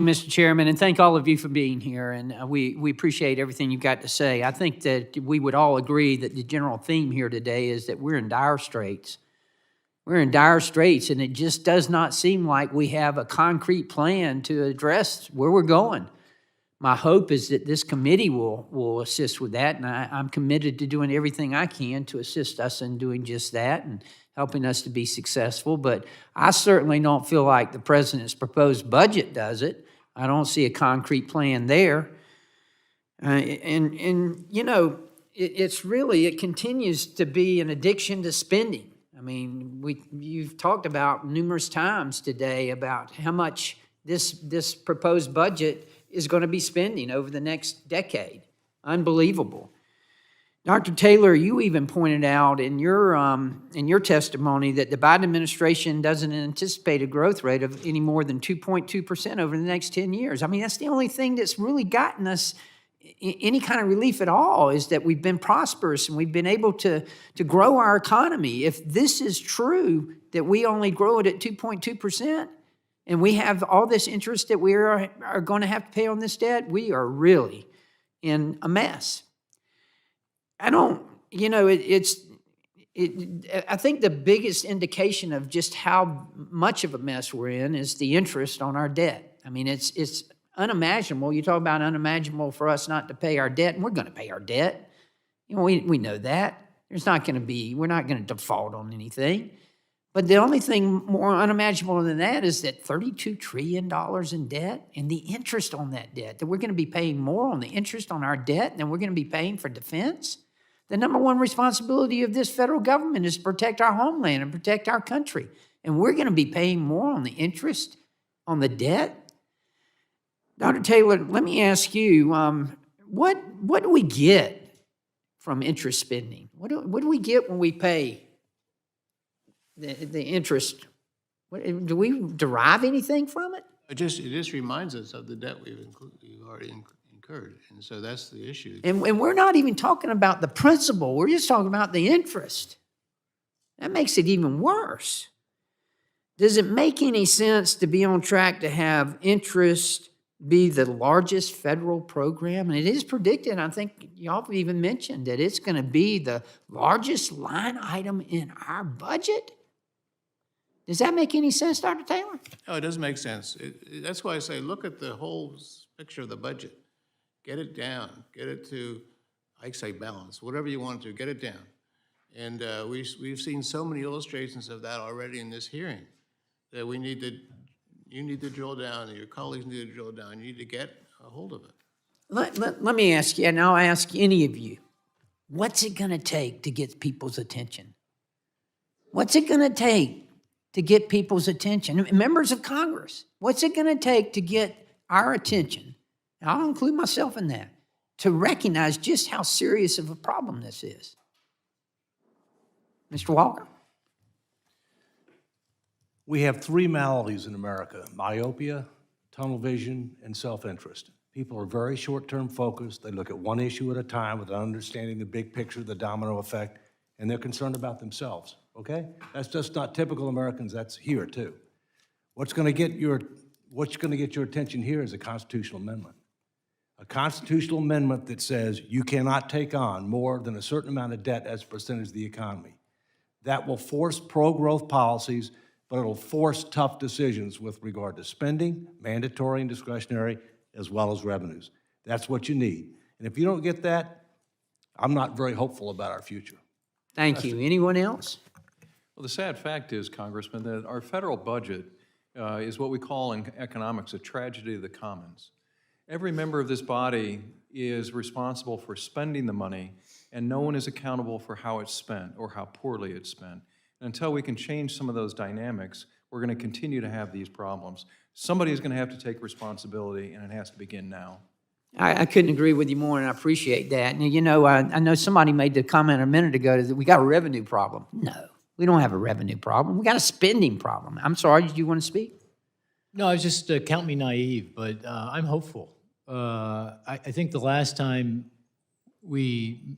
Mr. Chairman, and thank all of you for being here, and we appreciate everything you've got to say. I think that we would all agree that the general theme here today is that we're in dire straits. We're in dire straits, and it just does not seem like we have a concrete plan to address where we're going. My hope is that this committee will assist with that, and I'm committed to doing everything I can to assist us in doing just that and helping us to be successful. But I certainly don't feel like the president's proposed budget does it. I don't see a concrete plan there. And you know, it continues to be an addiction to spending. I mean, you've talked about numerous times today about how much this proposed budget is going to be spending over the next decade. Unbelievable. Dr. Taylor, you even pointed out in your testimony that the Biden administration doesn't anticipate a growth rate of any more than 2.2% over the next 10 years. I mean, that's the only thing that's really gotten us any kind of relief at all, is that we've been prosperous and we've been able to grow our economy. If this is true, that we only grow it at 2.2%, and we have all this interest that we are going to have to pay on this debt, we are really in a mess. I think the biggest indication of just how much of a mess we're in is the interest on our debt. I mean, it's unimaginable. You talk about unimaginable for us not to pay our debt, and we're going to pay our debt. You know, we know that. We're not going to default on anything. But the only thing more unimaginable than that is that $32 trillion in debt and the interest on that debt, that we're going to be paying more on the interest on our debt than we're going to be paying for defense. The number one responsibility of this federal government is to protect our homeland and protect our country. And we're going to be paying more on the interest on the debt. Dr. Taylor, let me ask you, what do we get from interest spending? What do we get when we pay the interest? Do we derive anything from it? It just reminds us of the debt we've already incurred, and so that's the issue. And we're not even talking about the principal. We're just talking about the interest. That makes it even worse. Does it make any sense to be on track to have interest be the largest federal program? And it is predicted, I think y'all have even mentioned, that it's going to be the largest line item in our budget. Does that make any sense, Dr. Taylor? No, it doesn't make sense. That's why I say look at the whole picture of the budget. Get it down. Get it to, I say balance, whatever you want to, get it down. And we've seen so many illustrations of that already in this hearing that you need to drill down, and your colleagues need to drill down. You need to get a hold of it. Let me ask you, and I'll ask any of you, what's it going to take to get people's attention? What's it going to take to get people's attention? Members of Congress, what's it going to take to get our attention? And I'll include myself in that, to recognize just how serious of a problem this is. Mr. Walker? We have three maladies in America: myopia, tunnel vision, and self-interest. People are very short-term focused. They look at one issue at a time without understanding the big picture, the domino effect, and they're concerned about themselves, okay? That's just not typical Americans. That's here, too. What's going to get your attention here is a constitutional amendment. A constitutional amendment that says you cannot take on more than a certain amount of debt as a percentage of the economy. That will force pro-growth policies, but it'll force tough decisions with regard to spending, mandatory and discretionary, as well as revenues. That's what you need. And if you don't get that, I'm not very hopeful about our future. Thank you. Anyone else? Well, the sad fact is, Congressman, that our federal budget is what we call in economics a tragedy of the commons. Every member of this body is responsible for spending the money, and no one is accountable for how it's spent or how poorly it's spent. And until we can change some of those dynamics, we're going to continue to have these problems. Somebody is going to have to take responsibility, and it has to begin now. I couldn't agree with you more, and I appreciate that. And you know, I know somebody made the comment a minute ago that we got a revenue problem. No, we don't have a revenue problem. We got a spending problem. I'm sorry, did you want to speak? No, I was just count me naive, but I'm hopeful. I think the last time we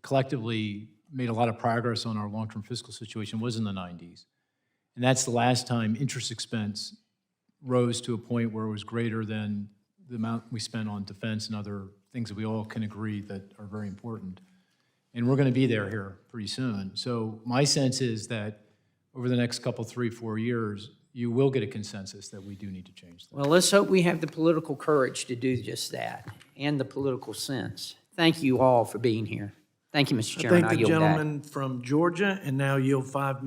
collectively made a lot of progress on our long-term fiscal situation was in the 90s. And that's the last time interest expense rose to a point where it was greater than the amount we spent on defense and other things that we all can agree that are very important. And we're going to be there here pretty soon. So my sense is that over the next couple, 3, 4 years, you will get a consensus that we do need to change that. Well, let's hope we have the political courage to do just that and the political sense. Thank you all for being here. Thank you, Mr. I Chairman. thank I the yield back. gentleman from Georgia, and now yield 5 minutes.